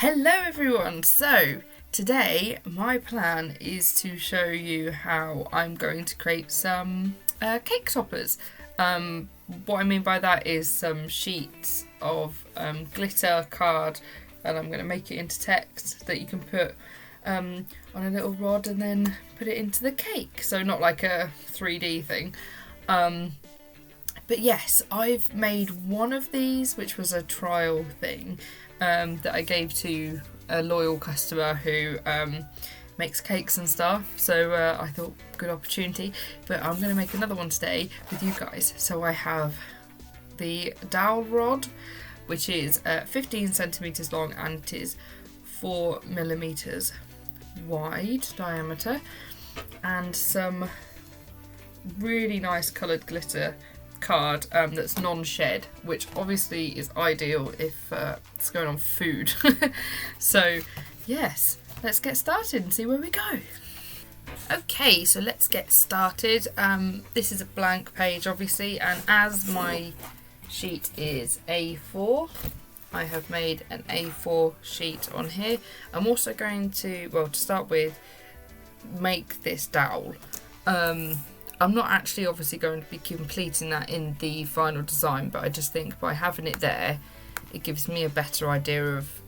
Hello everyone! So today my plan is to show you how I'm going to create some cake toppers. What I mean by that is some sheets of glitter card, and I'm going to make it into text that you can put on a little rod and then put it into the cake. So not like a 3D thing. But yes, I've made one of these, which was a trial thing that I gave to a loyal customer who makes cakes and stuff. So I thought, good opportunity. But I'm going to make another one today with you guys. So I have the dowel rod, which is 15 centimetres long and it is 4 millimetres wide diameter, and some really nice coloured glitter card that's non-shed, which obviously is ideal if it's going on food. So yes, let's get started and see where we go. Okay, so let's get started. This is a blank page obviously, and as my sheet is A4, I have made an A4 sheet on here. I'm also going to, well, to start with, make this dowel. I'm not actually obviously going to be completing that in the final design, but I just think by having it there, it gives me a better idea of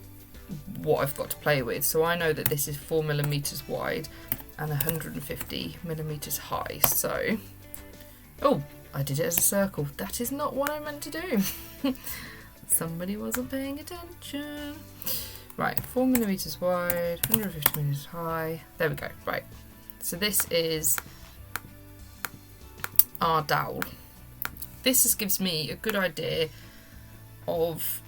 what I've got to play with. So I know that this is 4 millimeters wide and 150 millimeters high. So, oh, I did it as a circle. That is not what I meant to do. Somebody wasn't paying attention. Right, 4 millimeters wide, 150 millimeters high. There we go. Right. So this is our dowel. This just gives me a good idea of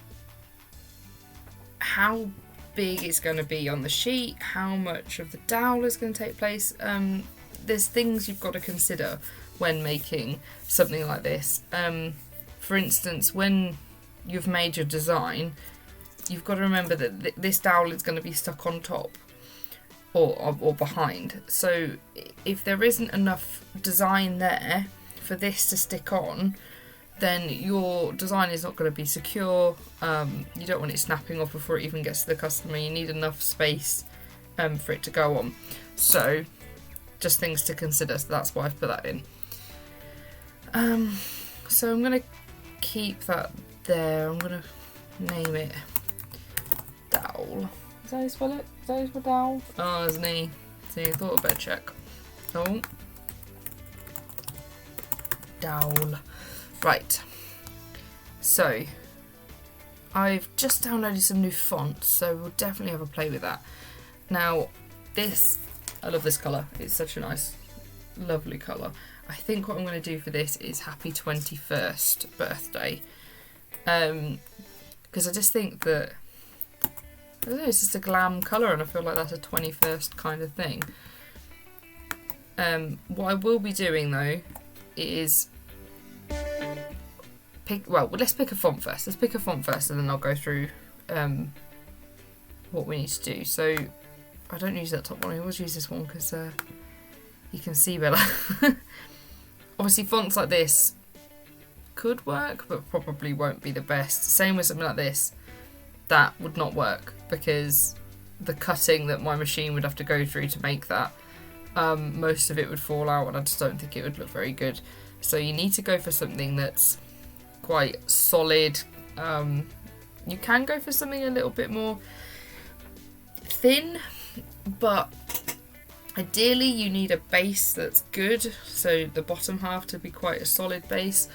how big it's going to be on the sheet, how much of the dowel is going to take place. There's things you've got to consider when making something like this. For instance, when you've made your design, you've got to remember that this dowel is going to be stuck on top or behind. So if there isn't enough design there for this to stick on, then your design is not going to be secure. You don't want it snapping off before it even gets to the customer. You need enough space for it to go on. So just things to consider. So that's why I've put that in. So I'm going to keep that there. I'm going to name it dowel. Is that how you spell it? Is that how you spell dowel? Oh, there's an E. See, I thought I'd better check. Oh. Dowel. Right. So, I've just downloaded some new fonts, so we'll definitely have a play with that. Now, this, I love this colour. It's such a nice, lovely colour. I think what I'm going to do for this is Happy 21st Birthday. Because I just think that, I don't know, it's just a glam colour and I feel like that's a 21st kind of thing. What I will be doing though is let's pick a font first. Let's pick a font first and then I'll go through what we need to do. So I don't use that top one, I always use this one because you can see better. Obviously fonts like this could work but probably won't be the best. Same with something like this, that would not work because the cutting that my machine would have to go through to make that, most of it would fall out and I just don't think it would look very good. So you need to go for something that's quite solid. You can go for something a little bit more thin, but ideally you need a base that's good, so the bottom half to be quite a solid base,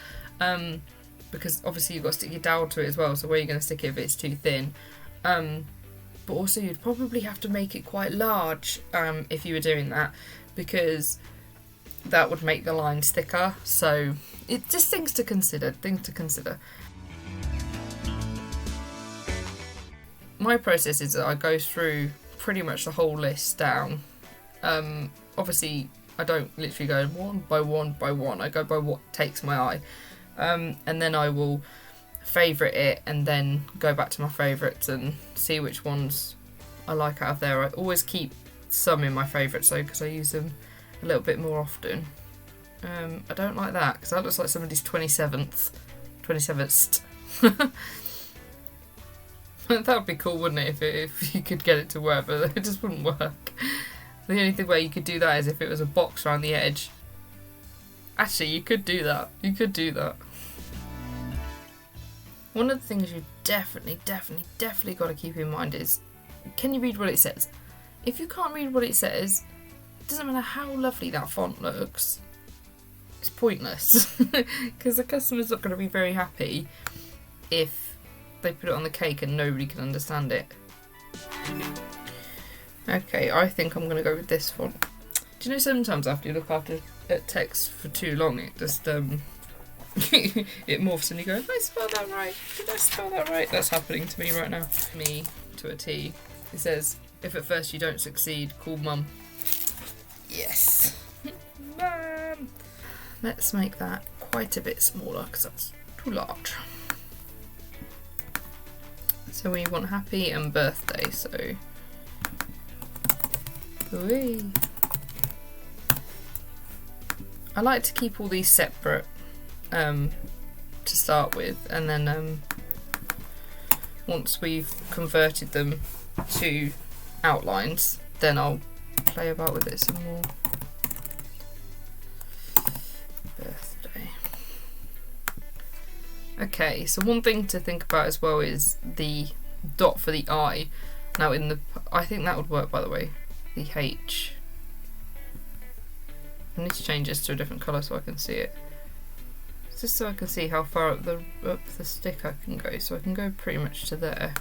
because obviously you've got to stick your dowel to it as well, so where you're going to stick it if it's too thin. But also you'd probably have to make it quite large if you were doing that, because that would make the lines thicker. So it's just things to consider. My process is that I go through pretty much the whole list down. Obviously I don't literally go one by one. I go by what takes my eye. And then I will favourite it and then go back to my favourites and see which ones I like out of there. I always keep some in my favourites though, because I use them a little bit more often. I don't like that because that looks like somebody's 27th. That would be cool, wouldn't it, if you could get it to work, but it just wouldn't work. The only way you could do that is if it was a box around the edge. Actually, you could do that. You could do that. One of the things you definitely got to keep in mind is, can you read what it says? If you can't read what it says, it doesn't matter how lovely that font looks. It's pointless. Because the customer's not going to be very happy if they put it on the cake and nobody can understand it. Okay, I think I'm going to go with this font. Do you know sometimes after you look at text for too long, it just it morphs and you go, did I spell that right? Did I spell that right? That's happening to me right now. Me to a T. It says, if at first you don't succeed, call mum. Yes. Mum. Let's make that quite a bit smaller because that's too large. So we want happy and birthday, so whee. I like to keep all these separate to start with, and then once we've converted them to outlines, then I'll play about with it some more. Birthday. Okay, so one thing to think about as well is the dot for the I. Now I think that would work, by the way, the H. I need to change this to a different colour so I can see it. Just so I can see how far up the stick I can go. So I can go pretty much to there.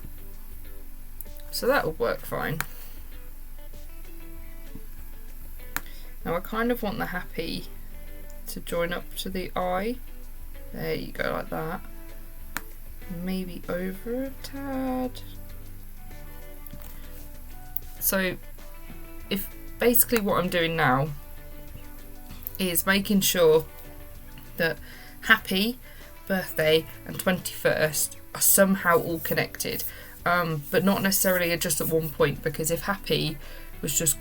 So that will work fine. Now I kind of want the happy to join up to the I. There you go, like that. Maybe over a tad. So if basically what I'm doing now is making sure that happy, birthday and 21st are somehow all connected, but not necessarily just at one point, because if happy was just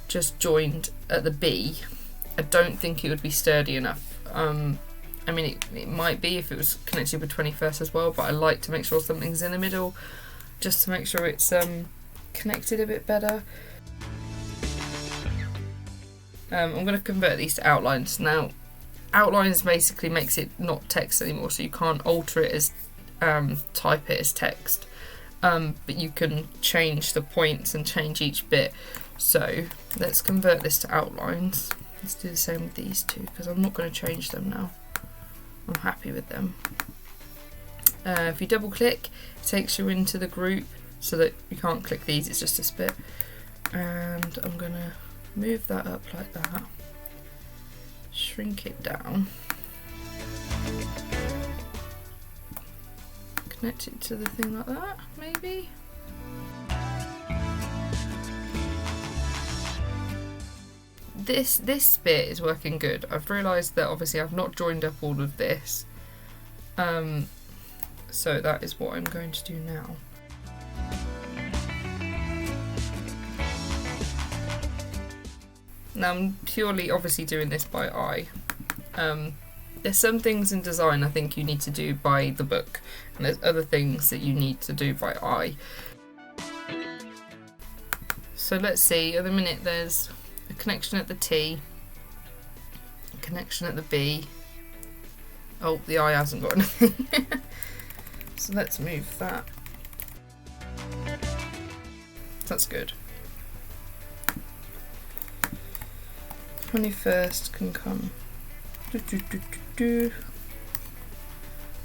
just joined at the B, I don't think it would be sturdy enough. I mean it might be if it was connected with 21st as well, but I like to make sure something's in the middle just to make sure it's connected a bit better. I'm going to convert these to outlines. Now, outlines basically makes it not text anymore, so you can't alter it as type it as text, but you can change the points and change each bit. So let's convert this to outlines. Let's do the same with these two because I'm not going to change them now. I'm happy with them. If you double click, it takes you into the group so that you can't click these, it's just this bit. And I'm going to move that up like that, shrink it down, connect it to the thing like that, maybe. This bit is working good. I've realised that obviously I've not joined up all of this, so that is what I'm going to do now. Now I'm purely obviously doing this by eye. There's some things in design I think you need to do by the book, and there's other things that you need to do by eye. So let's see, at the minute there's a connection at the T, a connection at the B. Oh, the I hasn't got anything. So let's move that. That's good. 21st can come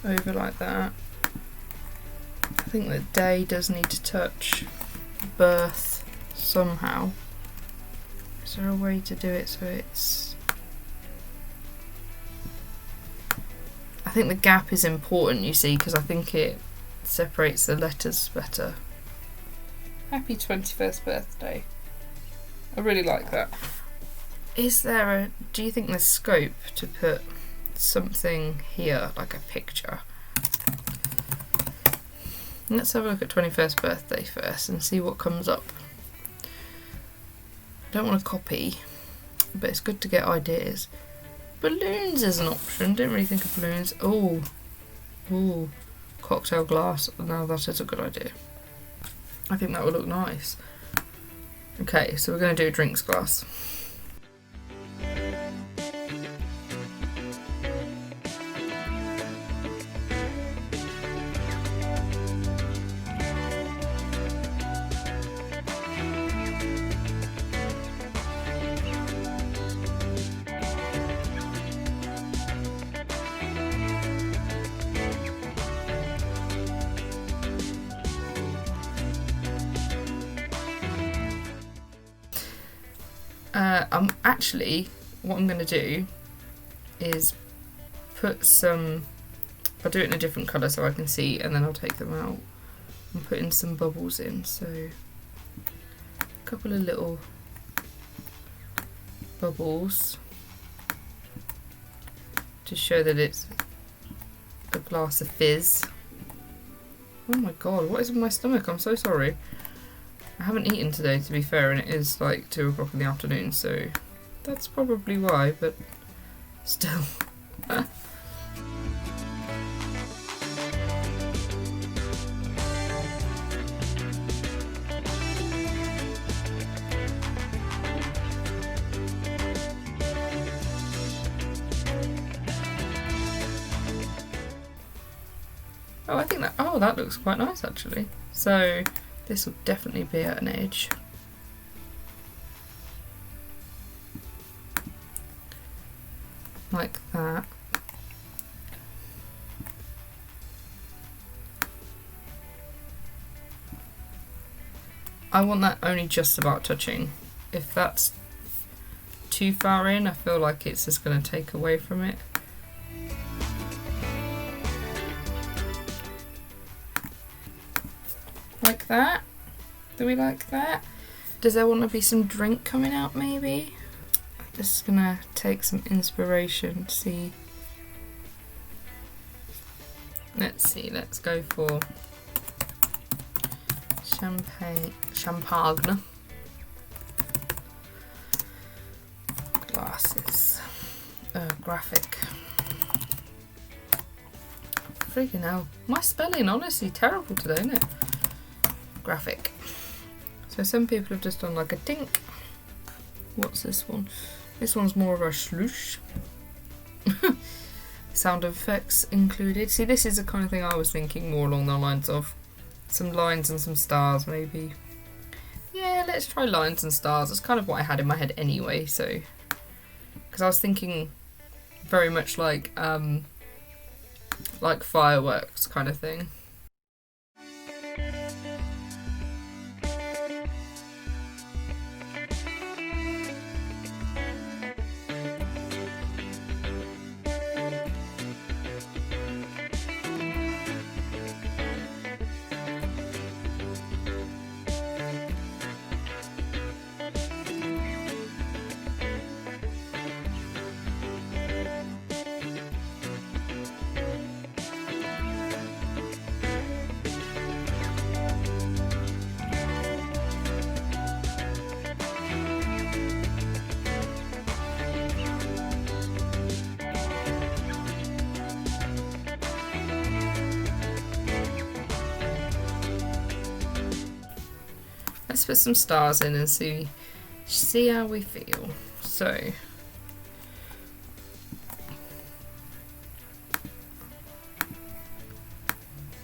over like that. I think the day does need to touch birth somehow. Is there a way to do it so it's... I think the gap is important, you see, because I think it separates the letters better. Happy 21st birthday. I really like that. Do you think there's scope to put something here, like a picture? Let's have a look at 21st birthday first and see what comes up. I don't want to copy, but it's good to get ideas. Balloons is an option, didn't really think of balloons. Oh, cocktail glass. Now that is a good idea. I think that would look nice. Okay, so we're going to do a drinks glass. Actually, what I'm going to do is put some, I'll do it in a different colour so I can see, and then I'll take them out and put in some bubbles in. So a couple of little bubbles to show that it's a glass of fizz. Oh my god, what is in my stomach? I'm so sorry. I haven't eaten today, to be fair, and it is like 2 o'clock in the afternoon, so that's probably why, but still. Oh, I think that, oh, that looks quite nice actually. So this will definitely be at an edge. Like that. I want that only just about touching. If that's too far in, I feel like it's just going to take away from it. Like that. Do we like that? Does there want to be some drink coming out maybe? I'm just gonna take some inspiration, see. Let's see, let's go for champagne glasses. Graphic. Freaking hell. My spelling honestly terrible today, isn't it? Graphic. So some people have just done like a dink. What's this one? This one's more of a sloosh. Sound effects included. See, this is the kind of thing I was thinking more along the lines of some lines and some stars maybe. Yeah, let's try lines and stars. That's kind of what I had in my head anyway, so because I was thinking very much like fireworks kind of thing. Let's put some stars in and see how we feel. So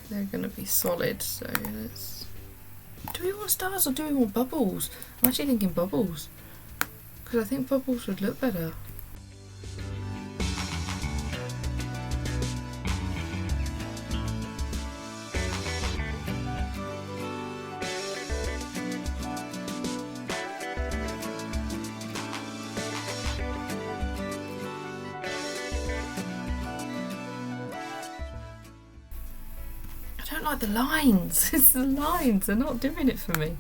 they're gonna be solid, so let's, do we want stars or do we want bubbles? I'm actually thinking bubbles, because I think bubbles would look better. I don't like the lines. It's the lines. They're not doing it for me.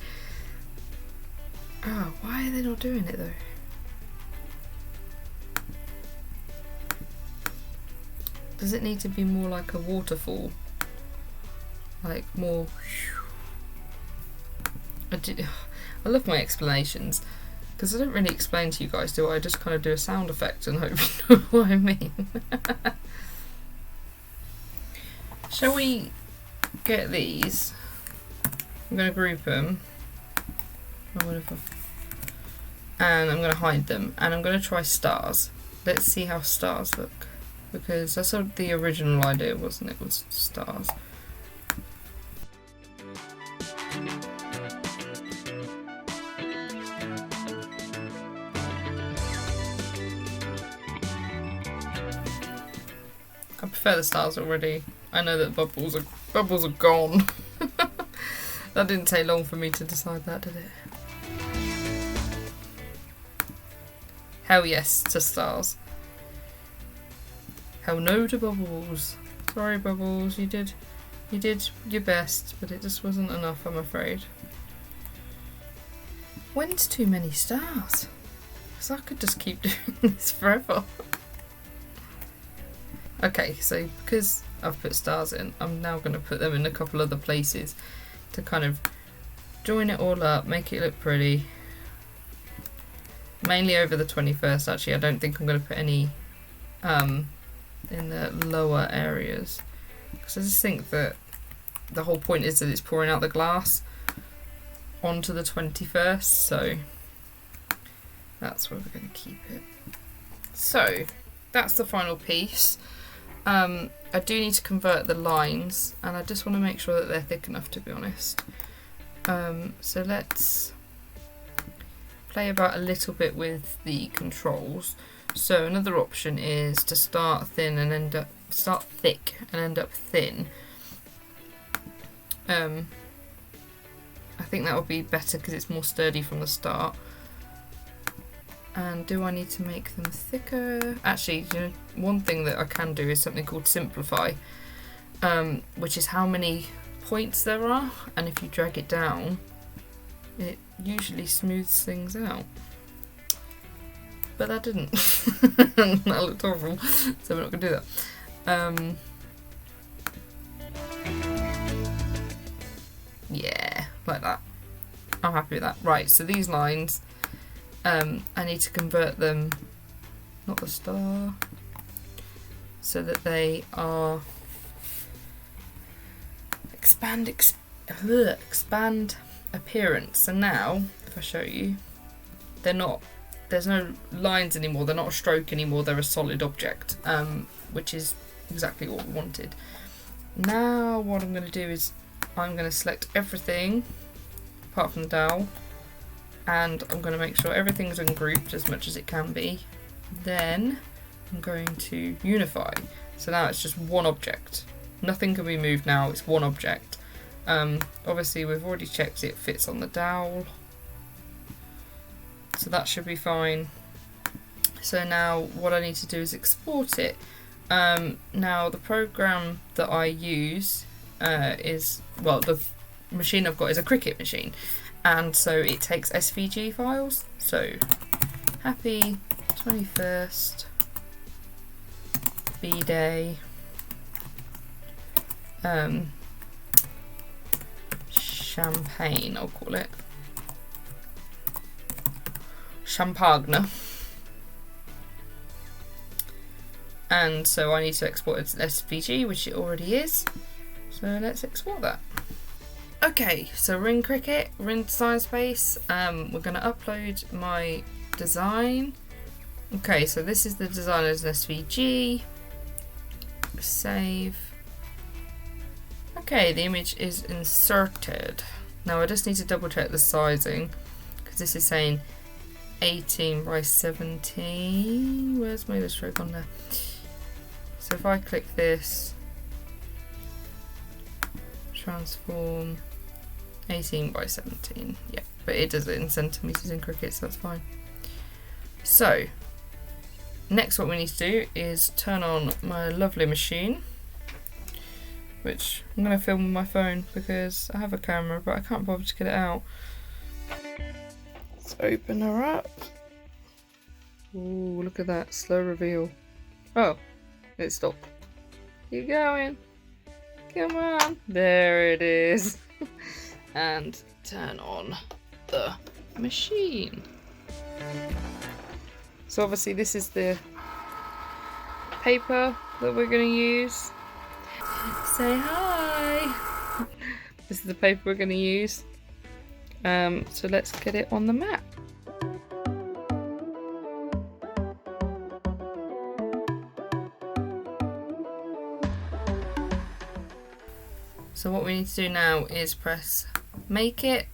Oh, why are they not doing it though? Does it need to be more like a waterfall? Like more... I love my explanations, because I don't really explain to you guys, do I? I just kind of do a sound effect and hope you know what I mean. Shall we get these. I'm going to group them. Or whatever. And I'm going to hide them. And I'm going to try stars. Let's see how stars look. Because that's what the original idea, wasn't it? Was stars. I prefer the stars already. I know that bubbles are gone. That didn't take long for me to decide that, did it? Hell yes to stars. Hell no to bubbles. Sorry Bubbles, you did your best, but it just wasn't enough, I'm afraid. When's too many stars? Because I could just keep doing this forever. Okay, so because I've put stars in, I'm now going to put them in a couple other places to kind of join it all up, make it look pretty. Mainly over the 21st, actually. I don't think I'm going to put any in the lower areas. Because I just think that the whole point is that it's pouring out the glass onto the 21st, so that's where we're going to keep it. So, that's the final piece. I do need to convert the lines, and I just want to make sure that they're thick enough, to be honest. So let's play about a little bit with the controls. So another option is to start thick and end up thin. I think that would be better because it's more sturdy from the start. And do I need to make them thicker? Actually, you know, one thing that I can do is something called simplify, which is how many points there are, and if you drag it down, it usually smooths things out. But that didn't. That looked awful, so we're not going to do that. Yeah, like that. I'm happy with that. Right, so these lines, I need to convert them, not the star, so that they are expand appearance. So now, if I show you, they're not, there's no lines anymore, they're not a stroke anymore, they're a solid object, which is exactly what we wanted. Now what I'm going to do is I'm going to select everything apart from the dowel, and I'm going to make sure everything's ungrouped as much as it can be. Then I'm going to unify. So now it's just one object. Nothing can be moved now, it's one object. Obviously we've already checked it fits on the dowel, so that should be fine. So now what I need to do is export it. Now the program that I use is, well, the machine I've got is a Cricut machine, and so it takes SVG files. So happy 21st B-Day champagne, I'll call it champagne, and so I need to export it to SVG, which it already is, so let's export that. Okay, so we're in Cricut, we're in Design Space, we're going to upload my design. Okay, so this is the design as an SVG, save. Okay, the image is inserted. Now I just need to double check the sizing, because this is saying 18 by 17. Where's my Illustrator on there? So if I click this, transform 18 by 17, yeah, but it does it in centimetres in Cricut, so that's fine. So next what we need to do is turn on my lovely machine, which I'm going to film with my phone because I have a camera but I can't bother to get it out. Let's open her up. Ooh, look at that, slow reveal. Oh, it stopped. Keep going. Come on. There it is. And turn on the machine. So obviously this is the paper that we're going to use. Say hi. This is the paper we're going to use. So let's get it on the mat. So what we need to do now is press make it.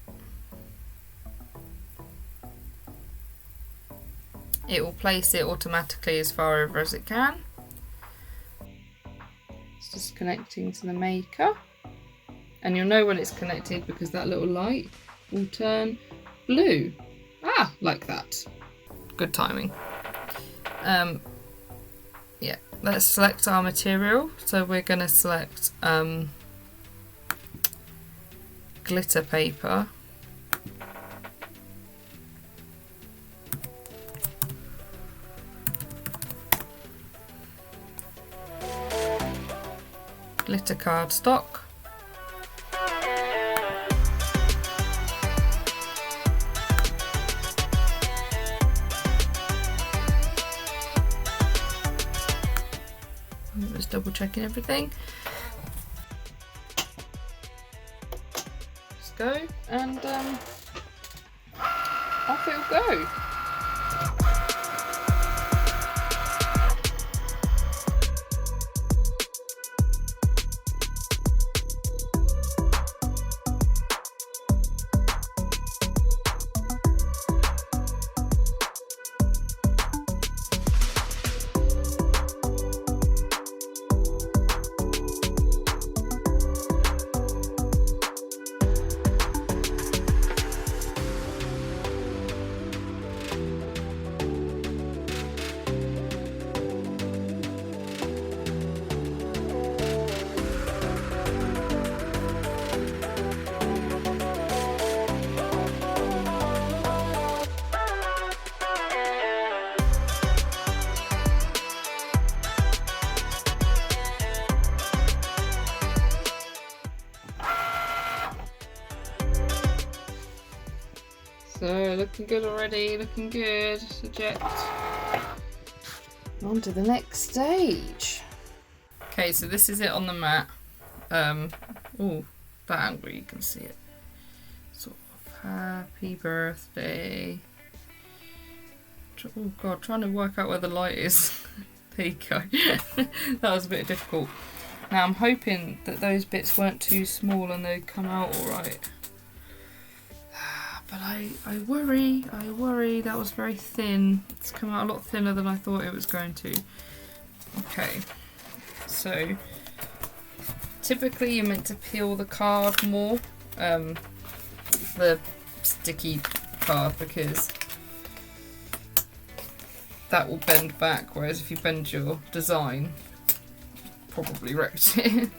It will place it automatically as far over as it can. It's just connecting to the maker. And you'll know when it's connected because that little light will turn blue. Ah, like that. Good timing. Yeah, let's select our material. So we're going to select glitter paper. Glitter cardstock. Just double checking everything. Let's go and off it'll go. So looking good already, looking good. Eject. On to the next stage. Okay, so this is it on the mat. Oh, that angle you can see it. Sort of happy birthday. Oh god, trying to work out where the light is. There you go. That was a bit difficult. Now I'm hoping that those bits weren't too small and they'd come out alright. But I worry, that was very thin. It's come out a lot thinner than I thought it was going to. Okay, so typically you're meant to peel the card more, the sticky card, because that will bend back, whereas if you bend your design, probably wrecked it.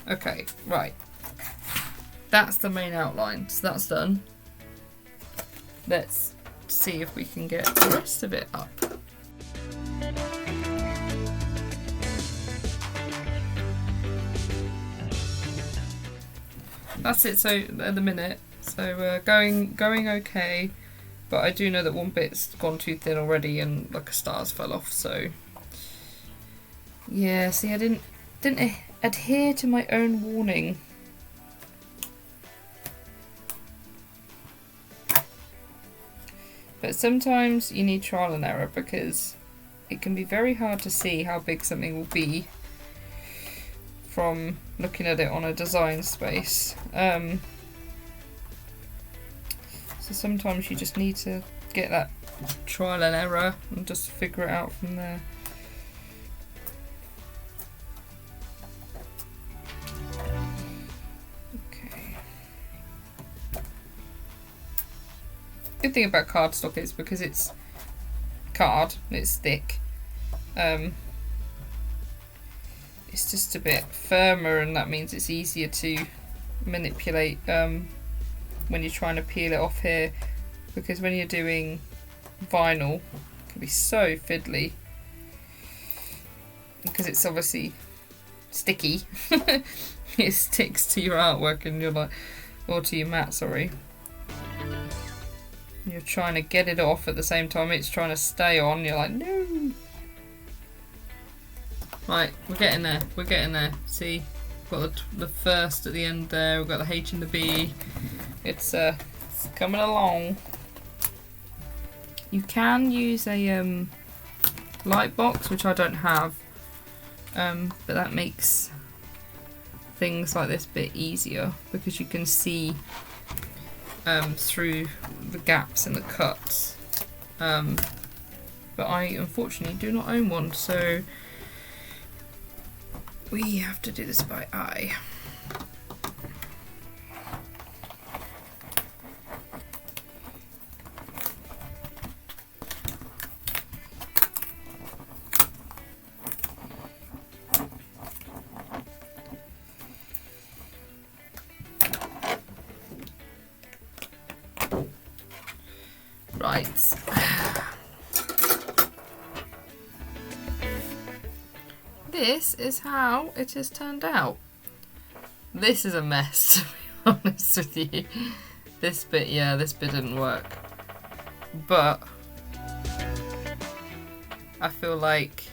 Okay, right. That's the main outline, so that's done. Let's see if we can get the rest of it up. That's it, so at the minute, so going okay, but I do know that one bit's gone too thin already and like a star's fell off, so yeah, see I didn't adhere to my own warning. But sometimes you need trial and error because it can be very hard to see how big something will be from looking at it on a design space. So sometimes you just need to get that trial and error and just figure it out from there. Good thing about cardstock is because it's card, it's thick, it's just a bit firmer, and that means it's easier to manipulate when you're trying to peel it off here, because when you're doing vinyl it can be so fiddly because it's obviously sticky. It sticks to your artwork and you're like, or to your mat, sorry. You're trying to get it off at the same time it's trying to stay on. You're like, no. Right, we're getting there. We're getting there. See, we've got the first at the end there. We've got the H and the B. It's coming along. You can use a light box, which I don't have, but that makes things like this a bit easier because you can see through the gaps and the cuts. But I unfortunately do not own one, so we have to do this by eye. Right. This is how it has turned out. This is a mess, to be honest with you. This bit didn't work. But I feel like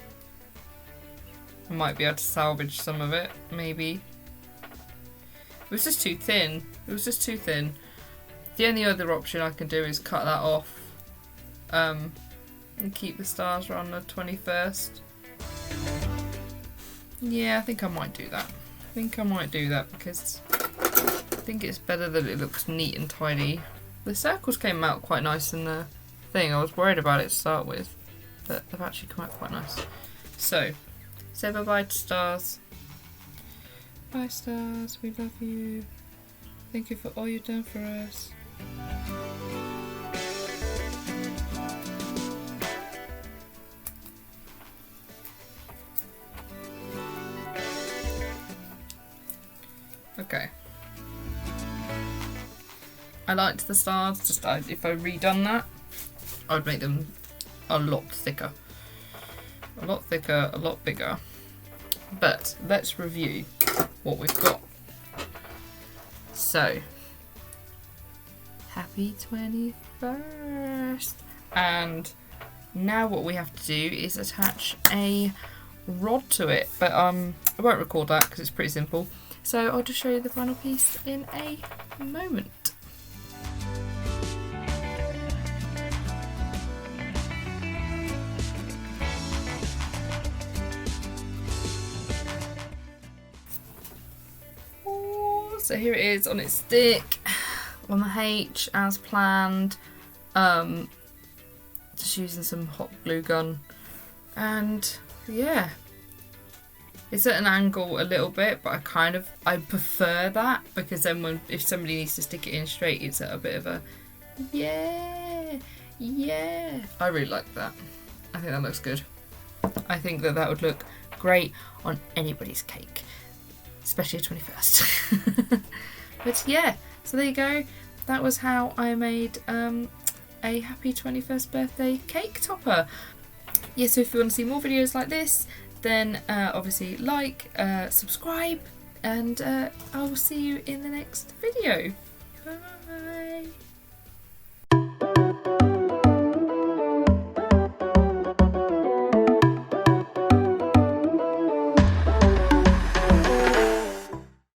I might be able to salvage some of it, maybe. It was just too thin. It was just too thin. The only other option I can do is cut that off and keep the stars around the 21st. Yeah, I think I might do that. I think I might do that because I think it's better that it looks neat and tidy. The circles came out quite nice in the thing. I was worried about it to start with, but they've actually come out quite nice. So, say bye-bye to stars. Bye stars, we love you. Thank you for all you've done for us. Okay. I liked the stars, just if I redone that, I would make them a lot thicker. A lot thicker, a lot bigger. But let's review what we've got. So, happy 21st. And now what we have to do is attach a rod to it. But I won't record that because it's pretty simple. So I'll just show you the final piece in a moment. Ooh, so here it is on its stick, on the H as planned. Just using some hot glue gun, and yeah. It's at an angle a little bit, but I prefer that because then if somebody needs to stick it in straight, it's at a bit of a yeah. I really like that. I think that looks good. I think that would look great on anybody's cake, especially a 21st. But yeah, so there you go. That was how I made a happy 21st birthday cake topper. Yeah, so if you want to see more videos like this, then obviously like, subscribe, and I will see you in the next video. Bye!